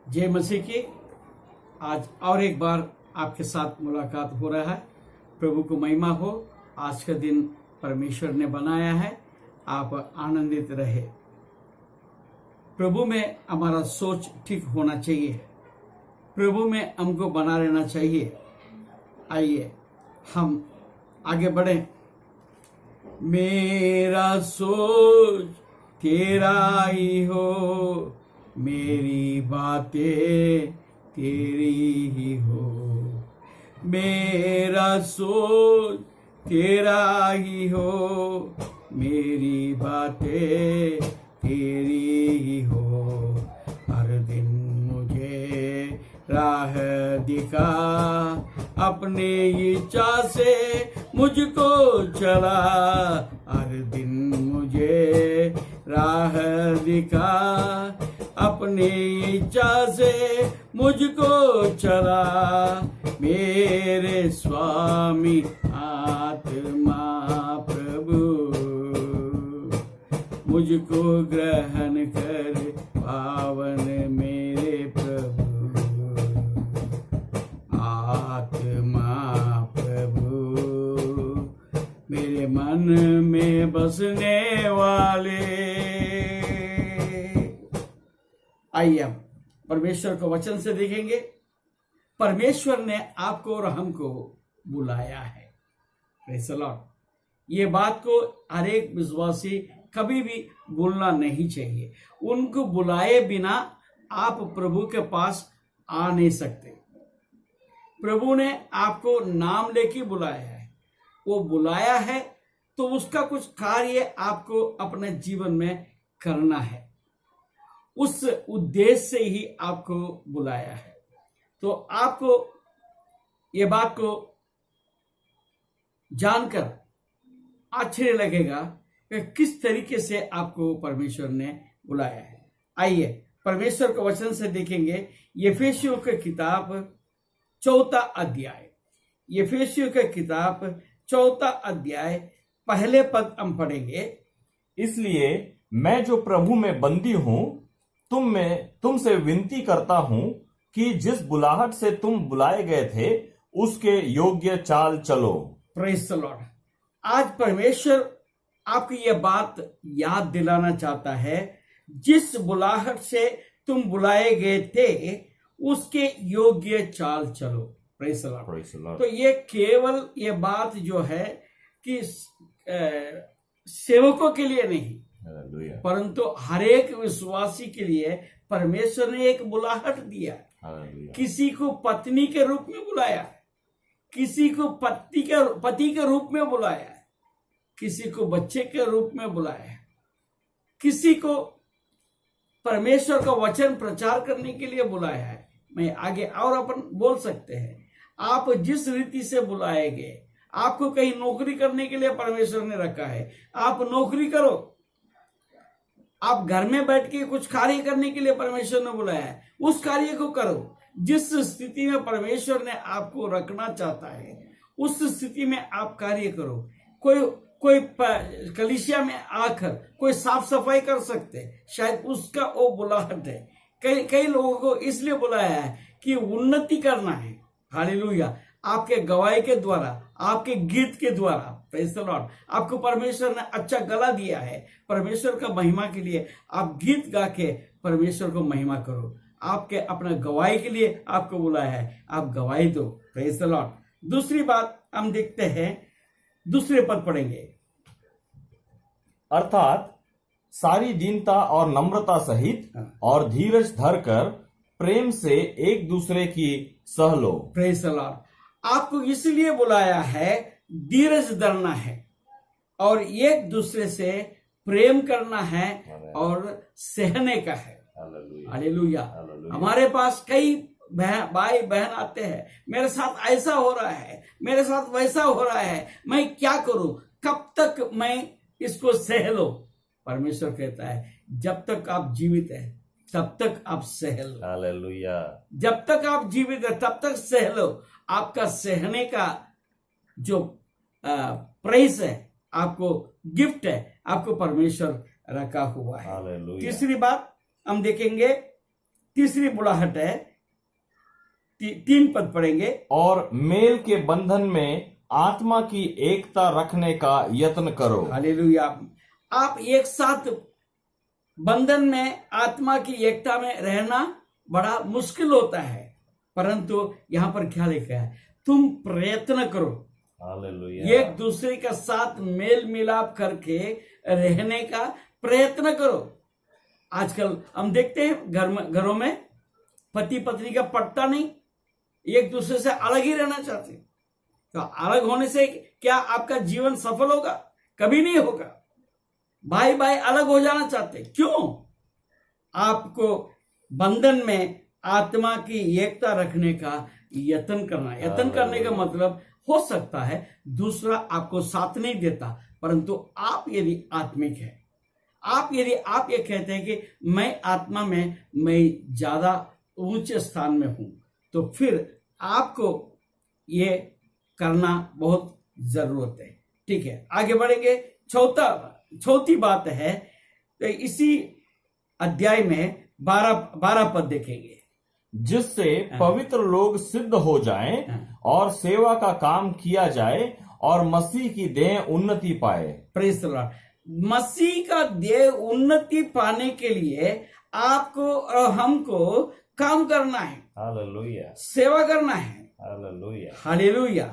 जय मसीह की। आज और एक बार आपके साथ मुलाकात हो रहा है। प्रभु को महिमा हो। आज का दिन परमेश्वर ने बनाया है, आप आनंदित रहे। प्रभु में हमारा सोच ठीक होना चाहिए, प्रभु में हमको बना रहना चाहिए। आइए हम आगे बढ़े। मेरा सोच तेरा ही हो, मेरी बातें तेरी ही हो। मेरा सोच तेरा ही हो, मेरी बातें तेरी ही हो। हर दिन मुझे राह दिखा, अपनी इच्छा से मुझको चला। हर दिन मुझे राह दिखा, अपनी इच्छा से मुझको चला। मेरे स्वामी आत्मा प्रभु, मुझको ग्रहण कर पावन मेरे प्रभु। आत्मा प्रभु मेरे मन में बसने वाले। आइए हम परमेश्वर को वचन से देखेंगे। परमेश्वर ने आपको और हमको बुलाया है। Praise the Lord. ये बात को हर एक विश्वासी कभी भी भूलना नहीं चाहिए। उनको बुलाए बिना आप प्रभु के पास आ नहीं सकते। प्रभु ने आपको नाम लेके बुलाया है। वो बुलाया है तो उसका कुछ कार्य आपको अपने जीवन में करना है। उस उद्देश्य से ही आपको बुलाया है। तो आपको ये बात को जानकर आश्चर्य लगेगा कि किस तरीके से आपको परमेश्वर ने बुलाया है। आइए परमेश्वर के वचन से देखेंगे। यफेसियों की किताब 4 अध्याय, यफेसियों की किताब 4 अध्याय पहले पद हम पढ़ेंगे। इसलिए मैं जो प्रभु में बंदी हूं, तुमसे विनती करता हूं कि जिस बुलाहट से तुम बुलाए गए थे उसके योग्य चाल चलो। Praise the Lord. आज परमेश्वर आपको यह बात याद दिलाना चाहता है, जिस बुलाहट से तुम बुलाए गए थे उसके योग्य चाल चलो। Praise the Lord. तो ये केवल ये बात जो है कि सेवकों के लिए नहीं, परंतु हर एक विश्वासी के लिए परमेश्वर ने एक बुलाहट दिया। किसी को पत्नी के रूप में बुलाया, किसी को पति के रूप में बुलाया, किसी को बच्चे के रूप में बुलाया, किसी को परमेश्वर का वचन प्रचार करने के लिए बुलाया है। मैं आगे और अपन बोल सकते हैं। आप जिस रीति से बुलाए गए, आपको कहीं नौकरी करने के लिए परमेश्वर ने रखा है, आप नौकरी करो। आप घर में बैठ के कुछ कार्य करने के लिए परमेश्वर ने बुलाया है, उस कार्य को करो। जिस स्थिति में परमेश्वर ने आपको रखना चाहता है उस स्थिति में आप कार्य करो। कोई कलीसिया में आकर कोई साफ सफाई कर सकते, शायद उसका वो बुलाहट है। कई लोगों को इसलिए बुलाया है कि उन्नति करना है। हालेलुया। आपके गवाही के द्वारा, आपके गीत के द्वारा, प्रेज़ द लॉर्ड, आपको परमेश्वर ने अच्छा गला दिया है। परमेश्वर का महिमा के लिए आप गीत गा के परमेश्वर को महिमा करो। आपके अपना गवाही के लिए आपको बुलाया है, आप गवाही दो। Praise the Lord. दूसरी बात हम देखते हैं, दूसरे पद पढ़ेंगे। अर्थात सारी दीनता और नम्रता सहित और धीरज धरकर प्रेम से एक दूसरे की सह लो। Praise the Lord. आपको इसलिए बुलाया है, धीरज धरना है और एक दूसरे से प्रेम करना है और सहने का है। हालेलुया। हमारे पास कई भाई बहन आते हैं, मेरे साथ ऐसा हो रहा है, मेरे साथ वैसा हो रहा है, मैं क्या करूं, कब तक मैं इसको सह लो। परमेश्वर कहता है जब तक आप जीवित हैं तब तक आप सह लो। हालेलुया। जब तक आप जीवित हैं तब तक सह लो। आपका सहने का जो प्राइस है, आपको गिफ्ट है, आपको परमेश्वर रखा हुआ है। हालेलुया। तीसरी बात हम देखेंगे तीसरी बुलाहट है, 3 पद पढ़ेंगे। और मेल के बंधन में आत्मा की एकता रखने का यत्न करो। हालेलुया। आप एक साथ बंधन में आत्मा की एकता में रहना बड़ा मुश्किल होता है, परंतु यहां पर क्या लिखा है, तुम प्रयत्न करो। हालेलुया। एक दूसरे के साथ मेल मिलाप करके रहने का प्रयत्न करो। आजकल हम देखते हैं घरों में पति पत्नी का पटता नहीं, एक दूसरे से अलग ही रहना चाहते हैं। तो अलग होने से क्या आपका जीवन सफल होगा? कभी नहीं होगा। भाई भाई अलग हो जाना चाहते, क्यों? आपको बंधन में आत्मा की एकता रखने का यत्न करना। यत्न करने का मतलब हो सकता है दूसरा आपको साथ नहीं देता, परंतु आप यदि आत्मिक है, यदि आप ये कहते हैं कि मैं आत्मा में मैं ज्यादा ऊंचे स्थान में हूं, तो फिर आपको ये करना बहुत जरूरत है। ठीक है, आगे बढ़ेंगे। चौथी बात है, तो इसी अध्याय में 12 पद देखेंगे। जिससे पवित्र लोग सिद्ध हो जाएं और सेवा का काम किया जाए और मसीह की देह उन्नति पाए। Praise the Lord. मसीह का देह उन्नति पाने के लिए आपको और हमको काम करना है। हालेलुया। सेवा करना है। हालेलुया। हालेलुया।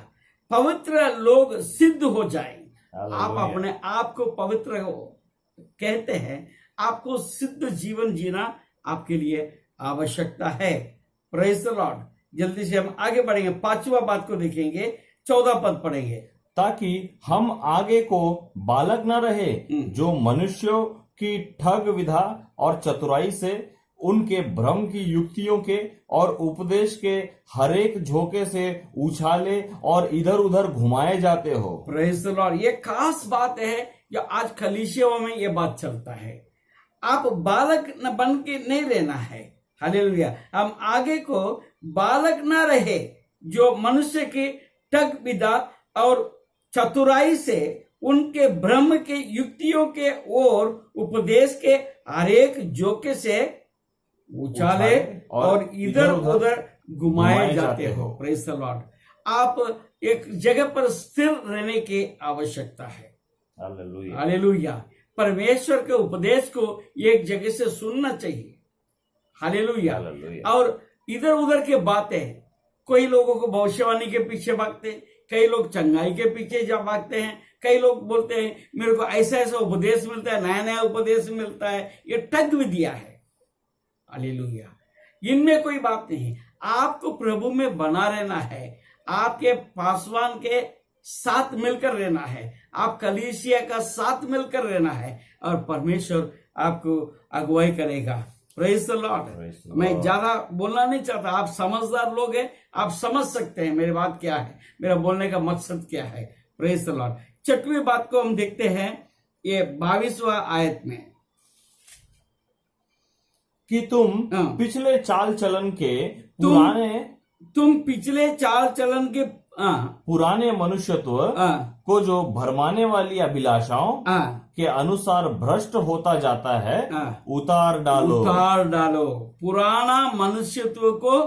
पवित्र लोग सिद्ध हो जाए। आप हालेलुया। अपने आप को पवित्र कहते हैं, आपको सिद्ध जीवन जीना आपके लिए आवश्यकता है। Praise the Lord. जल्दी से हम आगे बढ़ेंगे, 5वां बात को देखेंगे, 14 पद पढ़ेंगे। ताकि हम आगे को बालक न रहे, जो मनुष्यों की ठग विधा और चतुराई से, उनके भ्रम की युक्तियों के और उपदेश के हरेक झोंके से उछाले और इधर उधर घुमाए जाते हो। Praise the Lord. ये खास बात है जो आज कलीसियाओं में ये बात चलता है। आप बालक न बन के नहीं रहना है। हालेलुया। हम आगे को बालक न रहे, जो मनुष्य की ठग विधा और चतुराई से, उनके भ्रम के युक्तियों के और उपदेश के हरेक झोंके से उछाले और इधर उधर घुमाए जाते हो। Praise the Lord. आप एक जगह पर स्थिर रहने की आवश्यकता है। हालेलुया। हालेलुया। परमेश्वर के उपदेश को एक जगह से सुनना चाहिए। हालेलुया। और इधर उधर के बातें, कोई लोगों को भविष्यवाणी के पीछे भागते हैं, कई लोग चंगाई के पीछे जा भागते हैं, कई लोग बोलते हैं मेरे को ऐसा ऐसा उपदेश मिलता है, नया नया उपदेश मिलता है। ये ठग विधिया है। हालेलुया। इनमें कोई बात नहीं। आपको प्रभु में बना रहना है, आपके पासवान के साथ मिलकर रहना है, आप कलीसिया का साथ मिलकर रहना है, और परमेश्वर आपको अगुवाई करेगा। Praise the Lord. मैं ज्यादा बोलना नहीं चाहता, आप समझदार लोग हैं, आप समझ सकते हैं मेरी बात क्या है, मेरा बोलने का मकसद क्या है। Praise the Lord. 6वीं बात को हम देखते हैं, ये 22वां आयत में, कि तुम पिछले चाल चलन के पुराने मनुष्यत्व को जो भरमाने वाली अभिलाषाओं के अनुसार भ्रष्ट होता जाता है, उतार डालो। पुराना मनुष्यत्व को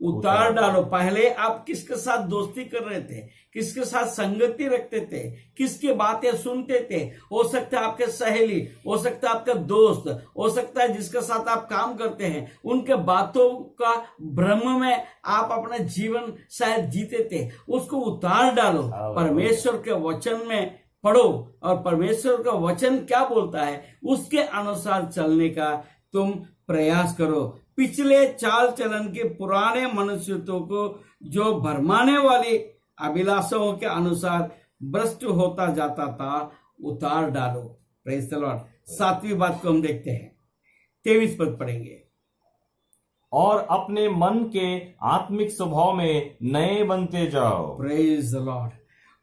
उतार डालो। पहले आप किसके साथ दोस्ती कर रहे थे, किसके साथ संगति रखते थे, किसकी बातें सुनते थे? हो सकता है आपके सहेली, हो सकता है आपका दोस्त, हो सकता है जिसके साथ आप काम करते हैं, उनके बातों का भ्रम में आप अपना जीवन शायद जीते थे। उसको उतार डालो। परमेश्वर के वचन में पढ़ो, और परमेश्वर का वचन क्या बोलता है उसके अनुसार चलने का तुम प्रयास करो। पिछले चाल चलन के पुराने मनुष्यत्व को जो भरमाने वाली अभिलाषाओं के अनुसार भ्रष्ट होता जाता था, उतार डालो। Praise the Lord. 7वीं बात को हम देखते हैं, 23 पद पढ़ेंगे। और अपने मन के आत्मिक स्वभाव में नए बनते जाओ। Praise the Lord.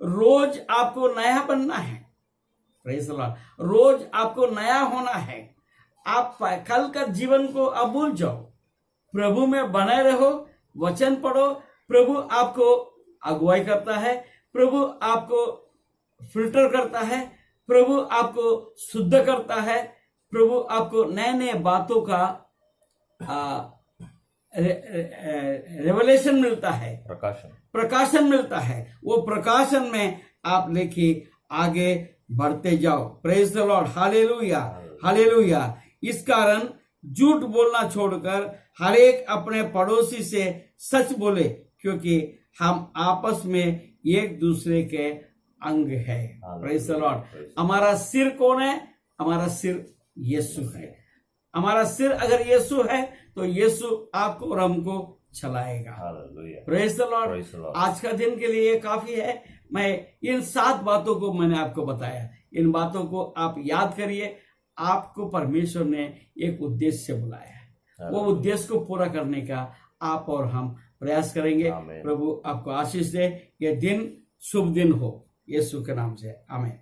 रोज आपको नया बनना है। Praise the Lord. रोज आपको नया होना है। आप कल का जीवन को अब भूल जाओ, प्रभु में बने रहो, वचन पढ़ो। प्रभु आपको अगुवाई करता है, प्रभु आपको फिल्टर करता है, प्रभु आपको शुद्ध करता है, प्रभु आपको नए नए बातों का रेवलेशन मिलता है, प्रकाशन मिलता है। वो प्रकाशन में आप लेके आगे बढ़ते जाओ। Praise the Lord, hallelujah, hallelujah. इस कारण झूठ बोलना छोड़कर हर एक अपने पड़ोसी से सच बोले, क्योंकि हम आपस में एक दूसरे के अंग है। Praise the Lord. हमारा सिर कौन है? हमारा सिर यीशु है। हमारा सिर अगर यीशु है तो यीशु आपको और हमको चलाएगा। Praise the Lord. आज का दिन के लिए काफी है। मैं इन 7 बातों को मैंने आपको बताया। इन बातों को आप याद करिए। आपको परमेश्वर ने एक उद्देश्य से बुलाया है। वो उद्देश्य को पूरा करने का आप और हम प्रयास करेंगे। प्रभु आपको आशीष दे। ये दिन शुभ दिन हो, यीशु के नाम से, आमीन।